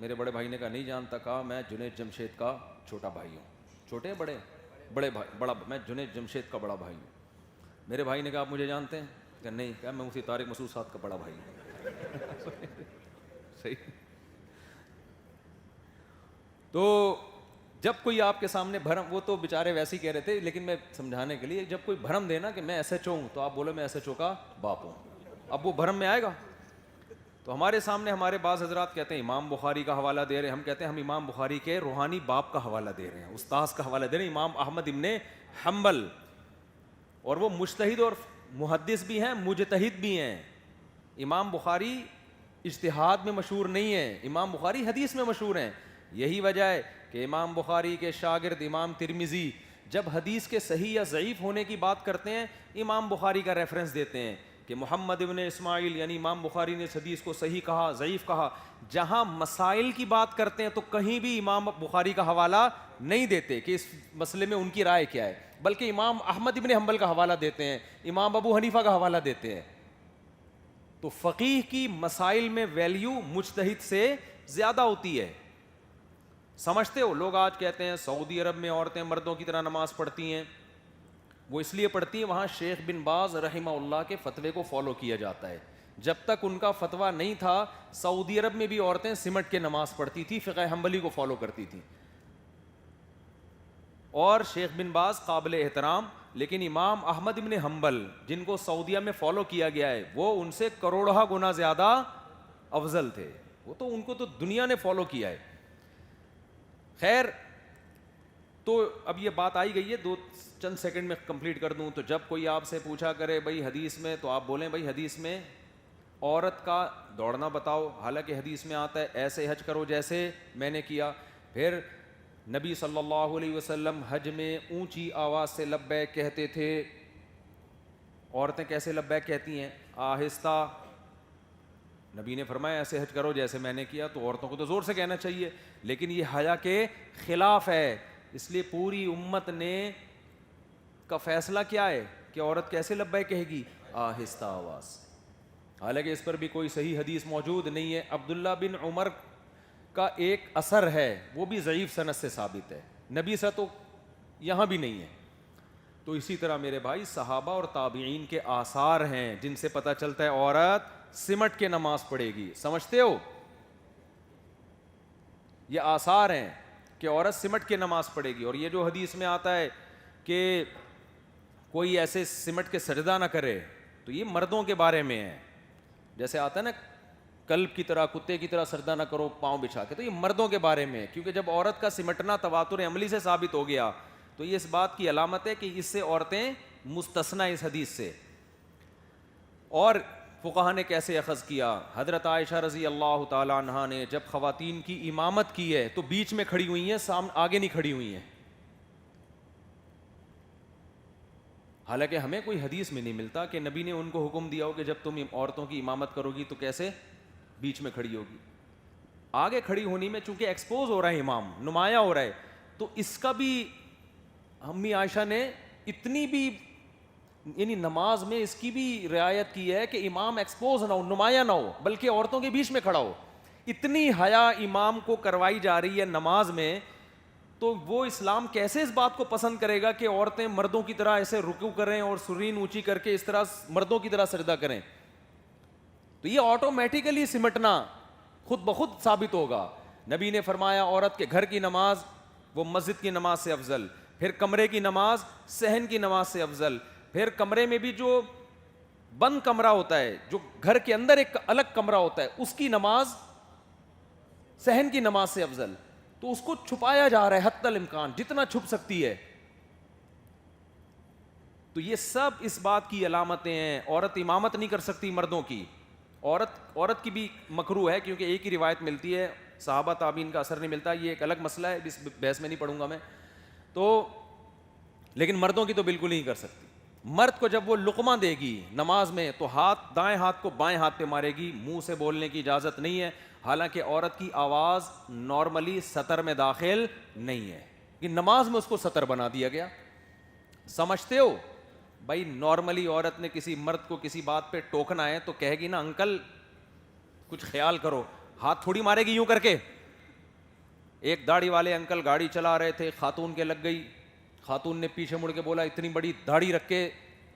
میرے بڑے بھائی نے کہا نہیں جانتا. کہا میں جنید جمشید کا چھوٹا بھائی ہوں. چھوٹے ہیں بڑے؟ بڑے بھائی. بڑا میں جنید جمشید کا بڑا بھائی ہوں. میرے بھائی نے کہا آپ مجھے جانتے ہیں؟ کہ نہیں. کہا میں مفتی طارق مسعود صاحب کا بڑا بھائی ہوں. صحیح. تو جب کوئی آپ کے سامنے بھرم, وہ تو بیچارے ویسے ہی کہہ رہے تھے لیکن میں سمجھانے کے لیے, جب کوئی بھرم دے نا کہ میں ایس ایچ او ہوں تو آپ بولو میں ایس ایچ او کا باپ ہوں. اب وہ بھرم میں آئے گا. تو ہمارے سامنے ہمارے بعض حضرات کہتے ہیں امام بخاری کا حوالہ دے رہے ہیں. ہم کہتے ہیں ہم امام بخاری کے روحانی باپ کا حوالہ دے رہے ہیں, استاذ کا حوالہ دے رہے ہیں, امام احمد ابن حنبل. اور وہ مجتہد اور محدث بھی ہیں, مجتہد بھی ہیں. امام بخاری اجتہاد میں مشہور نہیں ہے, امام بخاری حدیث میں مشہور ہیں. یہی وجہ ہے کہ امام بخاری کے شاگرد امام ترمذی جب حدیث کے صحیح یا ضعیف ہونے کی بات کرتے ہیں امام بخاری کا ریفرنس دیتے ہیں کہ محمد ابن اسماعیل یعنی امام بخاری نے اس حدیث کو صحیح کہا, ضعیف کہا. جہاں مسائل کی بات کرتے ہیں تو کہیں بھی امام بخاری کا حوالہ نہیں دیتے کہ اس مسئلے میں ان کی رائے کیا ہے, بلکہ امام احمد ابن حنبل کا حوالہ دیتے ہیں, امام ابو حنیفہ کا حوالہ دیتے ہیں. تو فقیہ کی مسائل میں ویلیو مجتہد سے زیادہ ہوتی ہے. سمجھتے ہو؟ لوگ آج کہتے ہیں سعودی عرب میں عورتیں مردوں کی طرح نماز پڑھتی ہیں. وہ اس لیے پڑھتی ہیں وہاں شیخ بن باز رحمہ اللہ کے فتوے کو فالو کیا جاتا ہے. جب تک ان کا فتویٰ نہیں تھا سعودی عرب میں بھی عورتیں سمٹ کے نماز پڑھتی تھی, فقہ حنبلی کو فالو کرتی تھیں. اور شیخ بن باز قابل احترام, لیکن امام احمد ابن حنبل جن کو سعودیہ میں فالو کیا گیا ہے وہ ان سے کروڑہ گنا زیادہ افضل تھے. وہ تو ان کو تو دنیا نے فالو کیا ہے. خیر, تو اب یہ بات آئی گئی ہے, چند سیکنڈ میں کمپلیٹ کر دوں. تو جب کوئی آپ سے پوچھا کرے بھائی حدیث میں, تو آپ بولیں بھائی حدیث میں عورت کا دوڑنا بتاؤ, حالانکہ حدیث میں آتا ہے ایسے حج کرو جیسے میں نے کیا. پھر نبی صلی اللہ علیہ وسلم حج میں اونچی آواز سے لبیک کہتے تھے. عورتیں کیسے لبیک کہتی ہیں؟ آہستہ. نبی نے فرمایا ایسے حج کرو جیسے میں نے کیا. تو عورتوں کو تو زور سے کہنا چاہیے, لیکن یہ حیا کے خلاف ہے. اس لیے پوری امت نے کا فیصلہ کیا ہے کہ عورت کیسے لبیک کہے گی؟ آہستہ آواز. حالانکہ اس پر بھی کوئی صحیح حدیث موجود نہیں ہے. عبداللہ بن عمر کا ایک اثر ہے, وہ بھی ضعیف سند سے ثابت ہے, نبی سے تو یہاں بھی نہیں ہے. تو اسی طرح میرے بھائی صحابہ اور تابعین کے آثار ہیں جن سے پتہ چلتا ہے عورت سمٹ کے نماز پڑھے گی. سمجھتے ہو؟ یہ آثار ہیں کہ عورت سمٹ کے نماز پڑھے گی. اور یہ جو حدیث میں آتا ہے کہ کوئی ایسے سمٹ کے سجدہ نہ کرے, تو یہ مردوں کے بارے میں ہے. جیسے آتا ہے نا کلب کی طرح, کتے کی طرح سجدہ نہ کرو پاؤں بچھا کے, تو یہ مردوں کے بارے میں ہے. کیونکہ جب عورت کا سمٹنا تواتر عملی سے ثابت ہو گیا تو یہ اس بات کی علامت ہے کہ اس سے عورتیں مستثنی اس حدیث سے. اور فقہا نے کیسے اخذ کیا؟ حضرت عائشہ رضی اللہ تعالی عنہا نے جب خواتین کی امامت کی ہے تو بیچ میں کھڑی ہوئی ہیں, آگے نہیں کھڑی ہوئی ہیں. حالانکہ ہمیں کوئی حدیث میں نہیں ملتا کہ نبی نے ان کو حکم دیا ہو کہ جب تم عورتوں کی امامت کرو گی تو کیسے بیچ میں کھڑی ہوگی. آگے کھڑی ہونی میں چونکہ ایکسپوز ہو رہا ہے, امام نمایاں ہو رہا ہے, تو اس کا بھی امی عائشہ نے اتنی بھی یعنی نماز میں اس کی بھی رعایت کی ہے کہ امام ایکسپوز نہ ہو, نمایاں نہ ہو, بلکہ عورتوں کے بیچ میں کھڑا ہو. اتنی حیا امام کو کروائی جا رہی ہے نماز میں, تو وہ اسلام کیسے اس بات کو پسند کرے گا کہ عورتیں مردوں کی طرح ایسے رکوع کریں اور سرین اونچی کر کے اس طرح مردوں کی طرح سجدہ کریں. تو یہ آٹومیٹیکلی سمٹنا خود بخود ثابت ہوگا. نبی نے فرمایا عورت کے گھر کی نماز وہ مسجد کی نماز سے افضل, پھر کمرے کی نماز صحن کی نماز سے افضل, پھر کمرے میں بھی جو بند کمرہ ہوتا ہے, جو گھر کے اندر ایک الگ کمرہ ہوتا ہے, اس کی نماز صحن کی نماز سے افضل. تو اس کو چھپایا جا رہا ہے حتی الامکان, جتنا چھپ سکتی ہے. تو یہ سب اس بات کی علامتیں ہیں. عورت امامت نہیں کر سکتی مردوں کی. عورت کی بھی مکروہ ہے کیونکہ ایک ہی روایت ملتی ہے, صحابہ تابعین کا اثر نہیں ملتا. یہ ایک الگ مسئلہ ہے, اس بحث میں نہیں پڑھوں گا میں تو. لیکن مردوں کی تو بالکل نہیں کر سکتی. مرد کو جب وہ لقمہ دے گی نماز میں تو دائیں ہاتھ کو بائیں ہاتھ پہ مارے گی, منہ سے بولنے کی اجازت نہیں ہے. حالانکہ عورت کی آواز نارملی سطر میں داخل نہیں ہے, کہ نماز میں اس کو سطر بنا دیا گیا. سمجھتے ہو بھائی؟ نارملی عورت نے کسی مرد کو کسی بات پہ ٹوکنا ہے تو کہے گی نا انکل کچھ خیال کرو, ہاتھ تھوڑی مارے گی یوں کر کے, ایک داڑھی والے انکل گاڑی چلا رہے تھے, خاتون کے لگ گئی. خاتون نے پیچھے مڑ کے بولا, اتنی بڑی داڑھی رکھ کے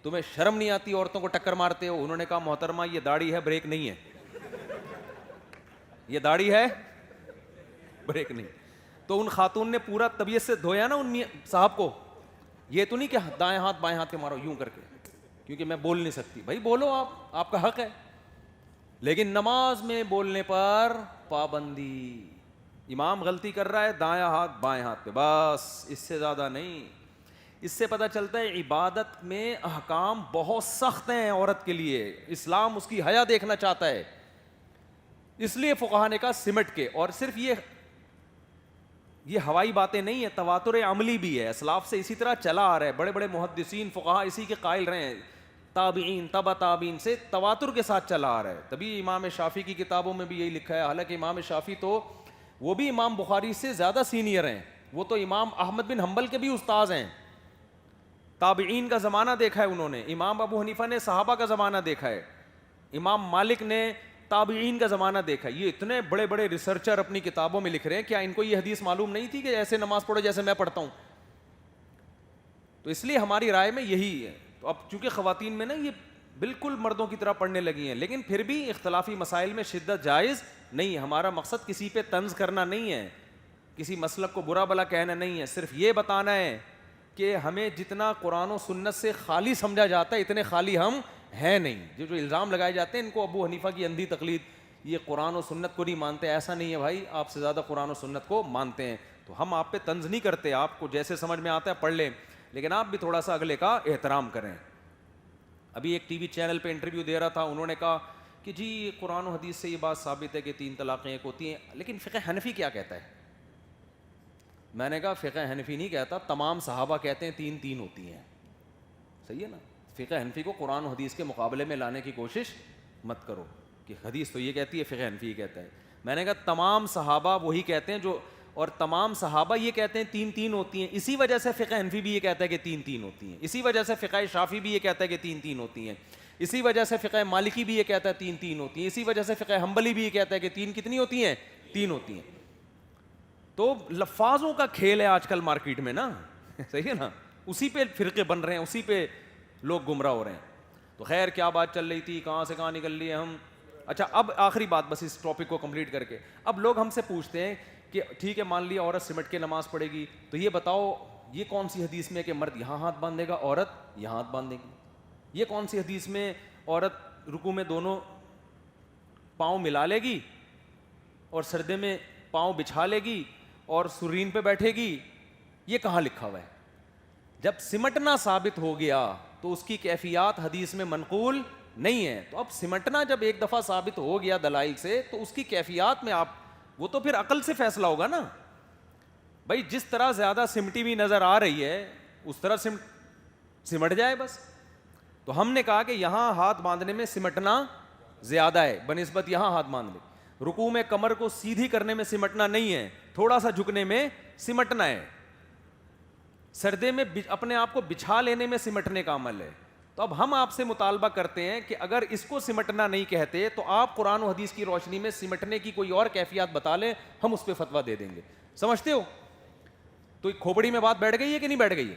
تمہیں شرم نہیں آتی, عورتوں کو ٹکر مارتے ہو؟ انہوں نے کہا, محترمہ یہ داڑھی ہے, بریک نہیں ہے. یہ داڑھی ہے, بریک نہیں. تو ان خاتون نے پورا طبیعت سے دھویا نا ان صاحب کو. یہ تو نہیں کہ دائیں ہاتھ بائیں ہاتھ کے مارو یوں کر کے, کیونکہ میں بول نہیں سکتی. بھائی بولو, آپ کا حق ہے. لیکن نماز میں بولنے پر پابندی. امام غلطی کر رہا ہے, دایاں ہاتھ بائیں ہاتھ پہ, بس اس سے زیادہ نہیں. اس سے پتہ چلتا ہے عبادت میں احکام بہت سخت ہیں عورت کے لیے. اسلام اس کی حیا دیکھنا چاہتا ہے, اس لیے فقہا نے کہا سمٹ کے. اور صرف یہ ہوائی باتیں نہیں ہیں, تواتر عملی بھی ہے. اسلاف سے اسی طرح چلا آ رہا ہے. بڑے بڑے محدثین فقہا اسی کے قائل رہے ہیں. تابعین تبع تابعین سے تواتر کے ساتھ چلا آ رہا ہے. تبھی امام شافعی کی کتابوں میں بھی یہی لکھا ہے. حالانکہ امام شافعی تو وہ بھی امام بخاری سے زیادہ سینئر ہیں, وہ تو امام احمد بن حنبل کے بھی استاذ ہیں. تابعین کا زمانہ دیکھا ہے انہوں نے. امام ابو حنیفہ نے صحابہ کا زمانہ دیکھا ہے. امام مالک نے تابعین کا زمانہ دیکھا. یہ اتنے بڑے بڑے ریسرچر اپنی کتابوں میں لکھ رہے ہیں. کیا ان کو یہ حدیث معلوم نہیں تھی کہ ایسے نماز پڑھو جیسے میں پڑھتا ہوں؟ تو اس لیے ہماری رائے میں یہی ہے. تو اب چونکہ خواتین میں نا یہ بالکل مردوں کی طرح پڑھنے لگی ہیں, لیکن پھر بھی اختلافی مسائل میں شدت جائز نہیں. ہمارا مقصد کسی پہ طنز کرنا نہیں ہے, کسی مسلک کو برا بلا کہنا نہیں ہے. صرف یہ بتانا ہے کہ ہمیں جتنا قرآن و سنت سے خالی سمجھا جاتا ہے اتنے خالی ہم ہیں نہیں. جو الزام لگائے جاتے ہیں ان کو ابو حنیفہ کی اندھی تقلید, یہ قرآن و سنت کو نہیں مانتے, ایسا نہیں ہے بھائی, آپ سے زیادہ قرآن و سنت کو مانتے ہیں. تو ہم آپ پہ طنز نہیں کرتے, آپ کو جیسے سمجھ میں آتا ہے پڑھ لیں, لیکن آپ بھی تھوڑا سا اگلے کا احترام کریں. ابھی ایک ٹی وی چینل پہ انٹرویو دے رہا تھا, انہوں نے کہا کہ جی قرآن و حدیث سے یہ بات ثابت ہے کہ 3 طلاقیں ایک ہوتی ہیں, لیکن فقہ حنفی کیا کہتا ہے؟ میں نے کہا فقہ حنفی نہیں کہتا, تمام صحابہ کہتے ہیں 3 ہوتی ہیں. صحیح ہے نا. فقہ حنفی کو قرآن و حدیث کے مقابلے میں لانے کی کوشش مت کرو کہ حدیث تو یہ کہتی ہے, فقہ حنفی یہ کہتا ہے. میں نے کہا تمام صحابہ وہی کہتے ہیں جو, اور تمام صحابہ یہ کہتے ہیں 3 ہوتی ہیں. اسی وجہ سے فقہ حنفی بھی یہ کہتا ہے کہ 3 ہوتی ہیں. اسی وجہ سے فقہ شافعی بھی یہ کہتا ہے کہ 3 ہوتی ہیں. اسی وجہ سے فقہ مالکی بھی یہ کہتا ہے 3 ہوتی ہیں. اسی وجہ سے فقہ حنبلی بھی یہ کہتا ہے کہ 3 کتنی ہوتی ہیں؟ 3 ہوتی ہیں. تو لفاظوں کا کھیل ہے آج کل مارکیٹ میں نا, صحیح ہے نا, اسی پہ فرقے بن رہے ہیں, اسی پہ لوگ گمراہ ہو رہے ہیں. تو خیر کیا بات چل رہی تھی, کہاں سے کہاں نکل لیے ہم. اچھا اب آخری بات بس اس ٹاپک کو کمپلیٹ کر کے, اب لوگ ہم سے پوچھتے ہیں کہ ٹھیک ہے مان لیا عورت سمٹ کے نماز پڑھے گی, تو یہ بتاؤ یہ کون سی حدیث میں کہ مرد یہاں ہاتھ باندھے گا, عورت یہاں ہاتھ باندھے گی؟ یہ کون سی حدیث میں عورت رکوع میں دونوں پاؤں ملا لے گی اور سردے میں پاؤں بچھا لے گی اور سرین پہ بیٹھے گی؟ یہ کہاں لکھا ہوا ہے؟ جب سمٹنا ثابت ہو گیا تو اس کی کیفیات حدیث میں منقول نہیں ہے. تو اب سمٹنا جب ایک دفعہ ثابت ہو گیا دلائل سے, تو اس کی کیفیات میں آپ, وہ تو پھر عقل سے فیصلہ ہوگا نا بھائی. جس طرح زیادہ سمٹی ہوئی نظر آ رہی ہے اس طرح سمٹ جائے بس. تو ہم نے کہا کہ یہاں ہاتھ باندھنے میں سمٹنا زیادہ ہے بنسبت یہاں ہاتھ باندھ لے. رکوع میں کمر کو سیدھی کرنے میں سمٹنا نہیں ہے, تھوڑا سا جھکنے میں سمٹنا ہے. سردے میں اپنے آپ کو بچھا لینے میں سمٹنے کا عمل ہے. تو اب ہم آپ سے مطالبہ کرتے ہیں کہ اگر اس کو سمٹنا نہیں کہتے تو آپ قرآن و حدیث کی روشنی میں سمٹنے کی کوئی اور کیفیات بتا لیں, ہم اس پہ فتویٰ دے دیں گے. سمجھتے ہو؟ تو کھوپڑی میں بات بیٹھ گئی ہے کہ نہیں بیٹھ گئی ہے؟